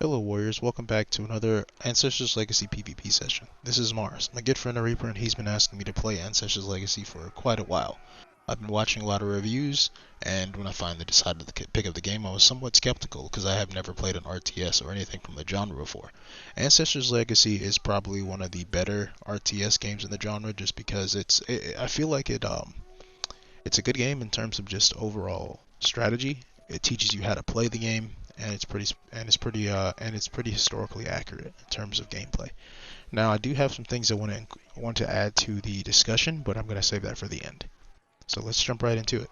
Hello Warriors, welcome back to another Ancestors Legacy PvP session. This is Marz, my good friend the Reaper, and he's been asking me to play Ancestors Legacy for quite a while. I've been watching a lot of reviews, and when I finally decided to pick up the game, I was somewhat skeptical because I have never played an RTS or anything from the genre before. Ancestors Legacy is probably one of the better RTS games in the genre just because I feel like it's a good game in terms of just overall strategy. It teaches you how to play the game, and it's pretty historically accurate in terms of gameplay. Now, I do have some things I want to add to the discussion, but I'm going to save that for the end. So let's jump right into it.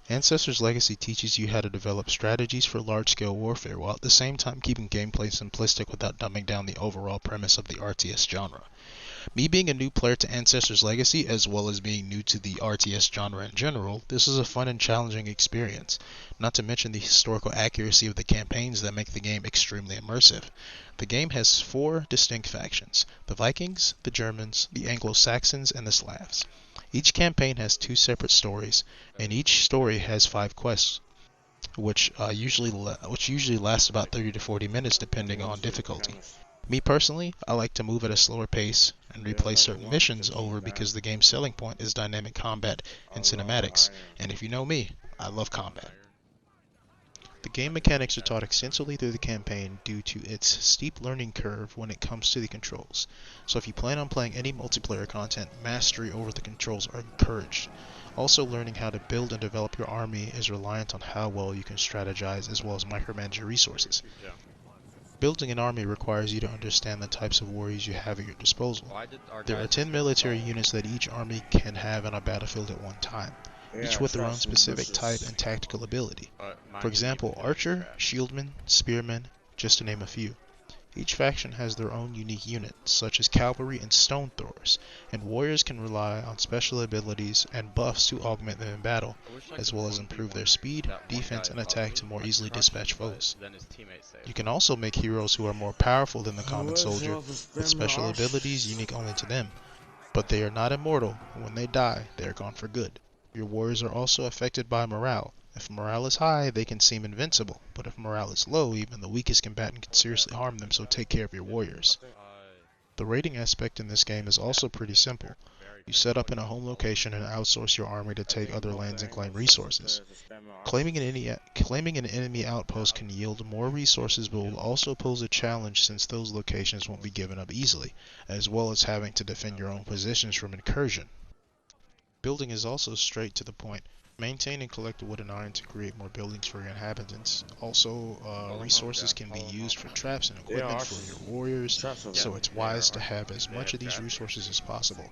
Ancestors Legacy teaches you how to develop strategies for large-scale warfare while at the same time keeping gameplay simplistic without dumbing down the overall premise of the RTS genre. Me being a new player to Ancestors Legacy, as well as being new to the RTS genre in general, this is a fun and challenging experience, not to mention the historical accuracy of the campaigns that make the game extremely immersive. The game has four distinct factions: the Vikings, the Germans, the Anglo-Saxons, and the Slavs. Each campaign has two separate stories, and each story has 5 quests, which usually last about 30 to 40 minutes depending on difficulty. Me personally, I like to move at a slower pace and replay certain missions over because the game's selling point is dynamic combat and cinematics, and if you know me, I love combat. The game mechanics are taught extensively through the campaign due to its steep learning curve when it comes to the controls. So if you plan on playing any multiplayer content, mastery over the controls are encouraged. Also, learning how to build and develop your army is reliant on how well you can strategize as well as micromanage your resources. Building an army requires you to understand the types of warriors you have at your disposal. There are 10 military units that each army can have on a battlefield at one time, each with their own specific type and tactical ability. For example, archer, shieldman, spearman, just to name a few. Each faction has their own unique units, such as cavalry and stone throwers, and warriors can rely on special abilities and buffs to augment them in battle, as well as improve their speed, defense, and attack to more easily dispatch foes. You can also make heroes who are more powerful than the common soldier, with special abilities unique only to them, but they are not immortal, and when they die, they are gone for good. Your warriors are also affected by morale. If morale is high, they can seem invincible, but if morale is low, even the weakest combatant can seriously harm them, so take care of your warriors. The raiding aspect in this game is also pretty simple. You set up in a home location and outsource your army to take other lands and claim resources. Claiming an enemy outpost can yield more resources but will also pose a challenge since those locations won't be given up easily, as well as having to defend your own positions from incursion. Building is also straight to the point. Maintain and collect wood and iron to create more buildings for your inhabitants. Also, resources can be used for traps and equipment for your warriors, so it's wise to have as much of these resources as possible.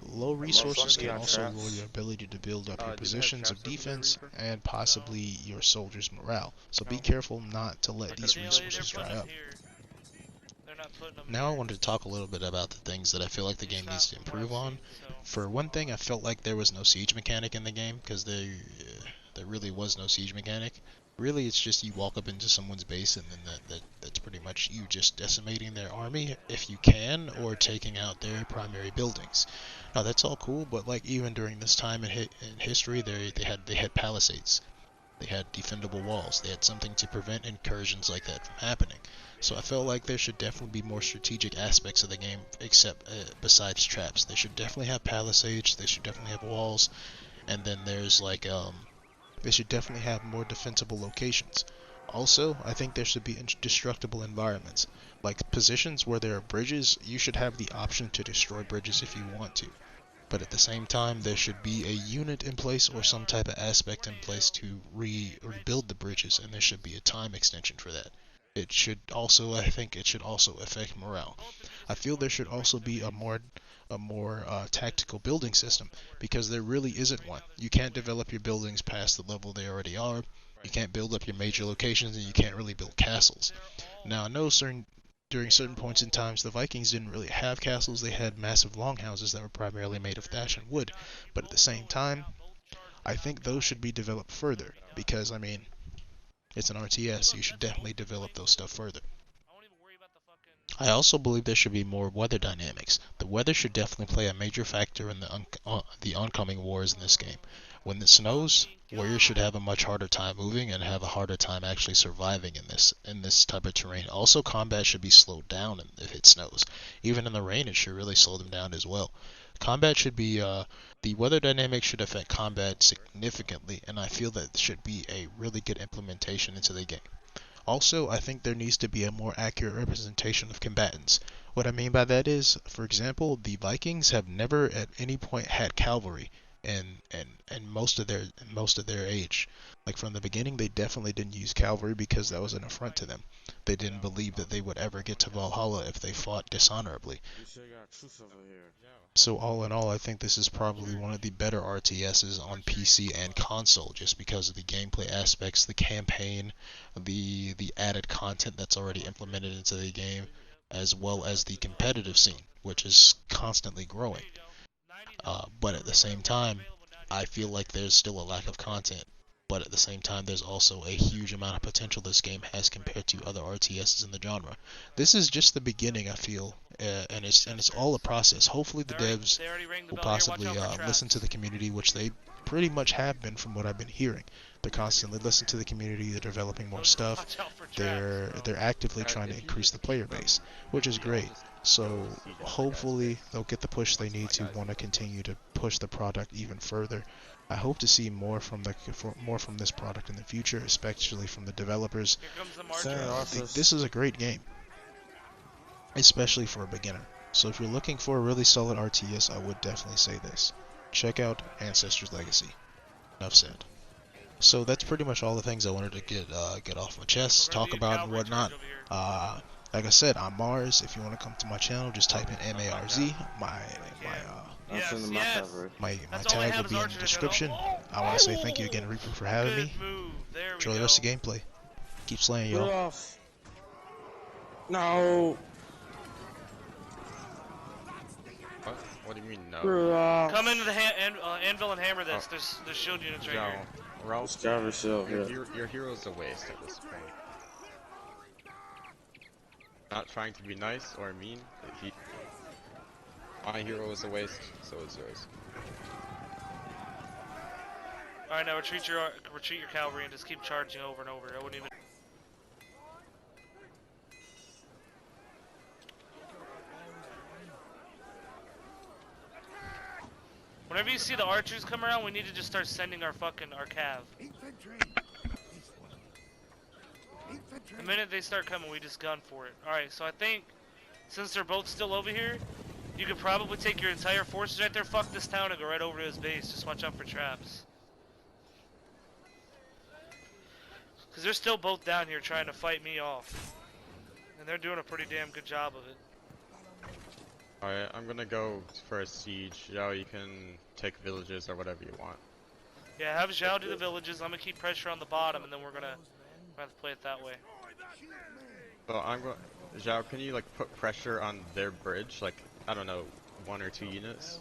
Low resources can also lower your ability to build up your positions of defense and possibly your soldiers' morale, so be careful not to let these resources dry up. Now I wanted to talk a little bit about the things that I feel like the game needs to improve on. For one thing, I felt like there was no siege mechanic in the game, because there really was no siege mechanic. Really, it's just you walk up into someone's base and then that's pretty much you just decimating their army if you can, or taking out their primary buildings. Now that's all cool, but like even during this time in history, they had palisades. They had defendable walls. They had something to prevent incursions like that from happening. So I felt like there should definitely be more strategic aspects of the game, except besides traps. They should definitely have palisades. They should definitely have walls, and then there's they should definitely have more defensible locations. Also, I think there should be indestructible environments, like positions where there are bridges. You should have the option to destroy bridges if you want to. But at the same time, there should be a unit in place or some type of aspect in place to rebuild the bridges, and there should be a time extension for that. I think it should also affect morale. I feel there should also be a more tactical building system, because there really isn't one. You can't develop your buildings past the level they already are. You can't build up your major locations, and you can't really build castles. Now, I know during certain points in times, the Vikings didn't really have castles. They had massive longhouses that were primarily made of thatch and wood. But at the same time, I think those should be developed further, because, I mean, it's an RTS, so you should definitely develop those stuff further. I also believe there should be more weather dynamics. The weather should definitely play a major factor in the oncoming wars in this game. When it snows, warriors should have a much harder time moving and have a harder time actually surviving in this type of terrain. Also, combat should be slowed down if it snows. Even in the rain, it should really slow them down as well. Combat should be the weather dynamics should affect combat significantly, and I feel that should be a really good implementation into the game. Also, I think there needs to be a more accurate representation of combatants. What I mean by that is, for example, the Vikings have never at any point had cavalry and most of their age. Like from the beginning, they definitely didn't use cavalry because that was an affront to them. They didn't believe that they would ever get to Valhalla if they fought dishonorably. So all in all, I think this is probably one of the better RTSs on PC and console, just because of the gameplay aspects, the campaign, the added content that's already implemented into the game, as well as the competitive scene, which is constantly growing. But at the same time, I feel like there's still a lack of content. But at the same time, there's also a huge amount of potential this game has compared to other RTSs in the genre. This is just the beginning, I feel, and it's all a process. Hopefully, the devs will possibly listen to the community, which they pretty much have been from what I've been hearing. They're constantly listening to the community. They're developing more stuff. They're actively trying to increase the player base, which is great. So hopefully they'll get the push they need to want to continue to push the product even further. I hope to see more from this product in the future, especially from the developers. This is a great game, especially for a beginner. So if you're looking for a really solid RTS, I would definitely say this. Check out Ancestors Legacy. Enough said. So that's pretty much all the things I wanted to get off my chest, talk about and whatnot. Like I said, I'm Marz. If you want to come to my channel, just type in MARZ. My tag will be in the description. I want to say thank you again, Reaper, for having me. Enjoy the rest of the gameplay. Keep slaying, y'all. No. What do you mean no? Come into the anvil and hammer this. There's shield units right here. Ralph, your hero's a waste at this point. Not trying to be nice or mean. My hero is a waste, so is yours. Alright, now retreat your cavalry and just keep charging over and over. I wouldn't even. Whenever you see the archers come around, we need to just start sending our cav. The minute they start coming, we just gun for it. Alright, so I think, since they're both still over here, you could probably take your entire forces right there, fuck this town, and go right over to his base. Just watch out for traps. Because they're still both down here trying to fight me off. And they're doing a pretty damn good job of it. Alright, I'm gonna go for a siege. Zhao, you can take villages or whatever you want. Yeah, have Zhao do the villages. I'm gonna keep pressure on the bottom, and then we're gonna have to play it that way. Well, Zhao, can you like put pressure on their bridge? Like, I don't know, 1 or 2 units?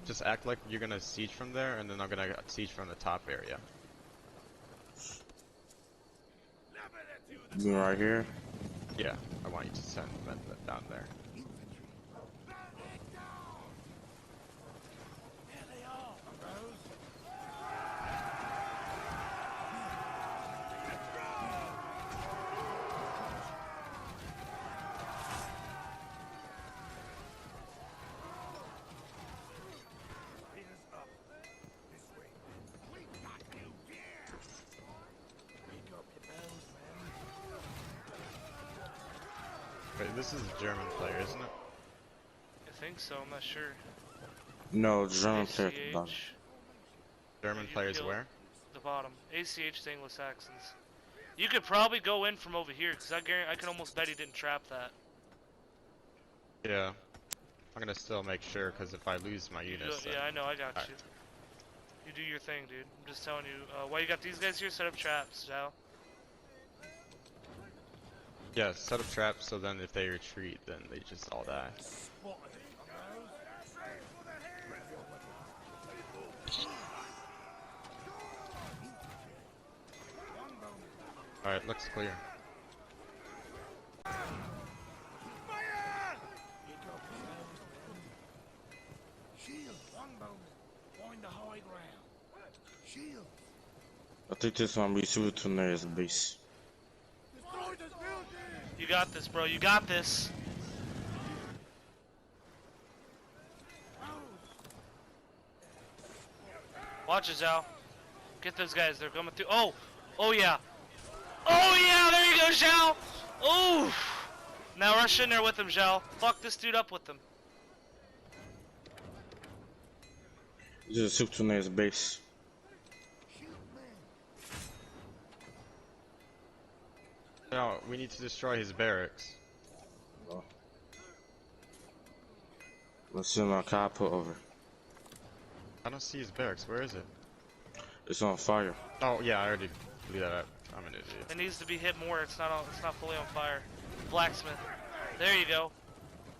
Just act like you're gonna siege from there, and then I'm gonna siege from the top area. You right here? Yeah, I want you to send men down there. Wait, this is a German player, isn't it? I think so, I'm not sure. No, German player at the bottom. German players where? The bottom. ACH is Anglo-Saxons. You could probably go in from over here, because I can almost bet he didn't trap that. Yeah. I'm gonna still make sure, because if I lose my units... Yeah, I know, I got you. You do your thing, dude. I'm just telling you. While you got these guys here, set up traps, Zhao. Yeah, set up traps so then if they retreat, then they just all die. Alright, looks clear. Shield, longbow, find the high ground. I think this one be suited to nearest base. You got this, bro. You got this. Watch it, Zhao. Get those guys. They're coming through. Oh! Oh, yeah. Oh, yeah! There you go, Zhao! Oof! Now rush in there with him, Zhao. Fuck this dude up with him. Just suited to nearest base. No, we need to destroy his barracks. Let's send our catapult over. I don't see his barracks. Where is it? It's on fire. Oh yeah, I already blew that up. I'm an idiot. It needs to be hit more. It's not fully on fire. Blacksmith. There you go.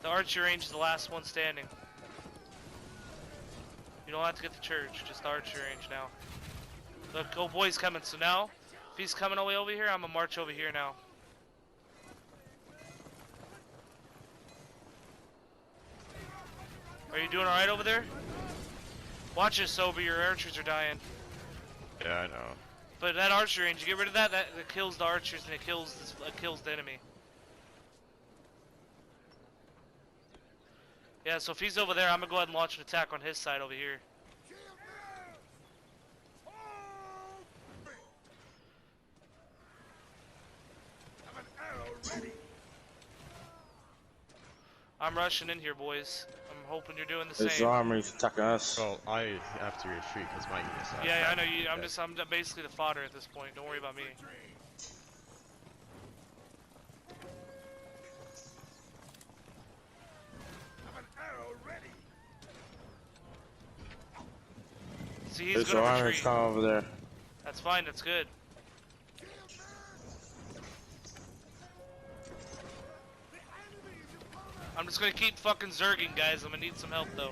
The archery range is the last one standing. You don't have to get the church, just the archery range now. Look, oh boy's coming. So now, if he's coming all the way over here, I'm gonna march over here now. Are you doing alright over there? Watch this, Sober, your archers are dying. Yeah, I know. But that archery range, you get rid of that, that kills the archers and it kills the enemy. Yeah, so if he's over there, I'm gonna go ahead and launch an attack on his side over here. I'm rushing in here, boys. I'm hoping you're doing the His same. army's attacking us. Well, I have to retreat because my unit's not. Yeah, I know you. I'm basically the fodder at this point. Don't worry about me. See, he's His gonna army's retreat. coming over there. That's fine. That's good. I'm just gonna keep fucking zerging, guys. I'm gonna need some help though.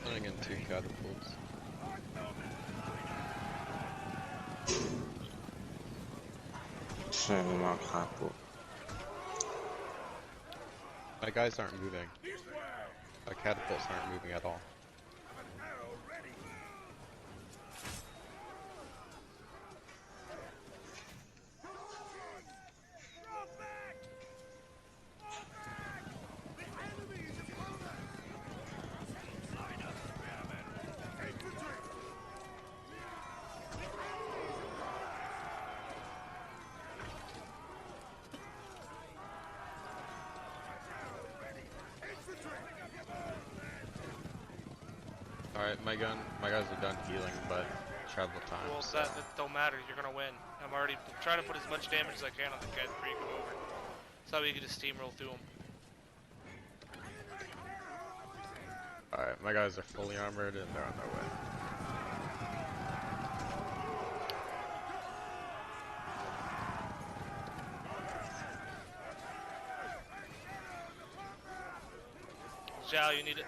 Running in 2 catapults. Sending my catapult. My guys aren't moving. My catapults aren't moving at all. Alright, my guys are done healing, but travel time. Well, that don't matter. You're gonna win. I'm already trying to put as much damage as I can on the guys before you come over. So we can just steamroll through them. Alright, my guys are fully armored and they're on their way. Zhao, you need it.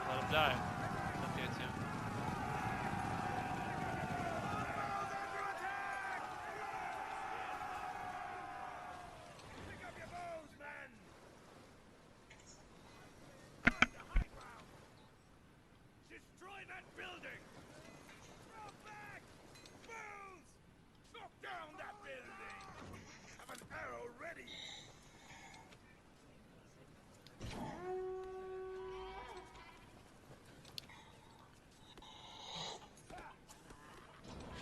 Let him die. Okay, too. Destroy that building! Fall back! Fools! Knock down that building! Have an arrow ready!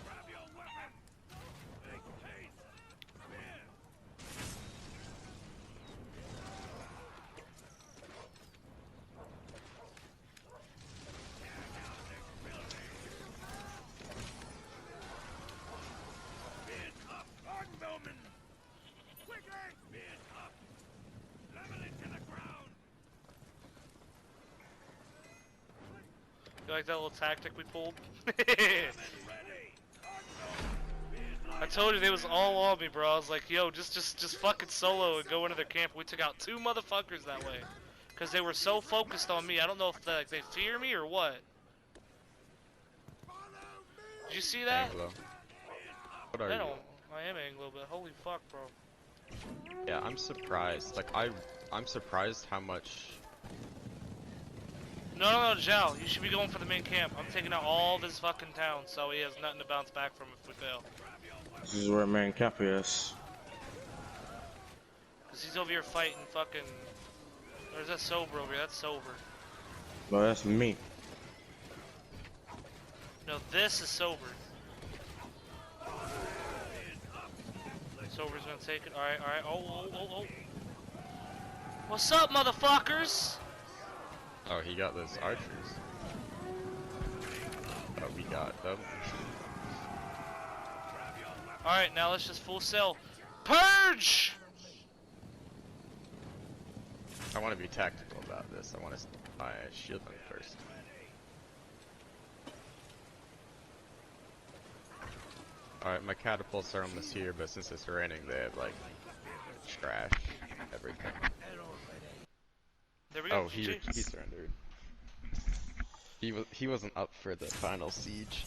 Grab your weapon! Make haste! Come here! Spears up! Bowman! Quickly! Spears up! Level it to the ground! You like that little tactic we pulled? Ready! I told you they was all on me, bro. I was like, yo, just fucking solo and go into their camp. We took out 2 motherfuckers that way. Because they were so focused on me. I don't know if they fear me or what. Did you see that? Anglo. What are I you? don't. I am Anglo, but holy fuck, bro. Yeah, I'm surprised. Like, I'm surprised how much... No, Zhao, you should be going for the main camp. I'm taking out all this fucking town, so he has nothing to bounce back from if we fail. This is where main cap is. Cause he's over here fighting fucking... Or is that sober over here? That's sober. No, that's me. No, this is sober. Sober's gonna take it. Alright. Oh. What's up, motherfuckers? Oh, he got those archers. Oh, we got them. Alright, now let's just full sell. Purge! I want to be tactical about this. I want to buy a shield them first. Alright, my catapults are almost here, but since it's raining, they have like trash everything. There we go. Oh, he surrendered. He wasn't up for the final siege.